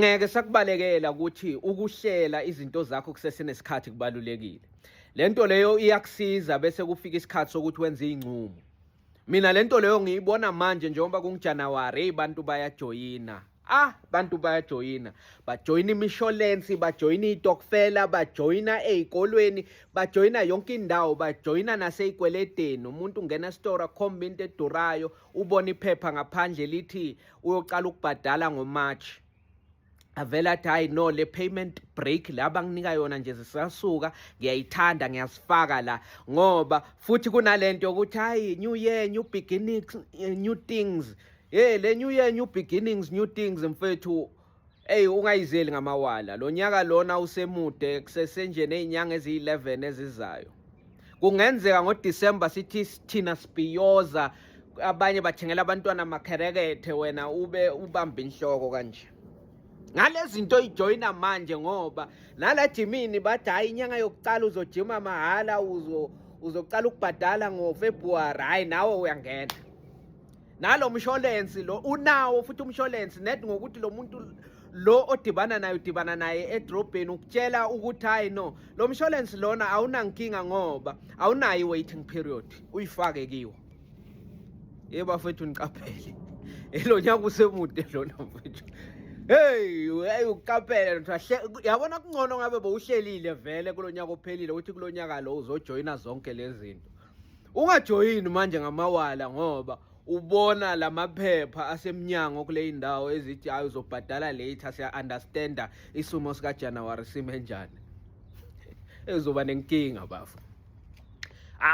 Ngeke sakubalekela ukuthi ukuhlela izinto zakho kusesenesikhathi kubalulekile. Lento leyo iyakusiza bese kufika isikhathi sokuthi wenze iy'ncumo. Mina lento leyo ngiyibona manje njengoba kunguJanuwari, hey bantu bayajoyina. Bantu bayajoyina. Bajoyina imisholensi, bajoyina iy'tokfela, bajoyina ey'kolweni, bajoyina yonke indawo, bajoyina nasey'kweleteni. Umuntu ungena esitoro akhomba into edurayo, ubona iphepha ngaphandle lithi uyocala ukubhadala ngoMarch. Avela athi hayi no, le payment break la banginika yona nje zisasuka, ngiyayithanda, ngiyasifaka la ngoba futhi kunalento yokuthi hayi new year new beginnings, new things. Le new year new beginnings, new things mfethu. Ungayizeli ngamawala. Lo nyaka lona usemude, kusesenje ney'nyanga eziyi-11 ezizayo. Kungenzeka ngoDisemba sithi thina sipiyoza, abanye bathengela abantwana amakherekethe, wena ube ubamba inhloko kanje. Ngalezi zinto ijoyina manje ngoba nala jimini bathi hayi inyanga yokuqala uzojima mahhala, uzocala ukubhadala ngoFebruary, hayi nawe uyangena. Nalo mshwalensi lo unawo futhi umshwalensi net ngokuthi lo muntu lo udibana naye edrobheni ukutshela ukuthi hayi no, lo mshwalensi lona awunankinga ngoba awunayo waiting period, uyifake kiwo. Bafethu niqaphele. Lo nyaka usemude lona mfethu. Uqaphele yabona kungcono ngabe bowuhlelile vele kulonyaka ophelile uthi kulonyaka lo uzojoyina zonke lezi zinto. Ungajoyini manje ngamawala ngoba ubona lamaphepha asemnyango kule indawo ezithi hayi uzobhadala later, siya-understanda isimo sikaJanuwari sime njani. Uzoba nenkinga bafu.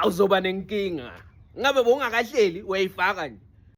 Uzoba nenkinga. Ngabe bowungakahleli uyayifaka nje.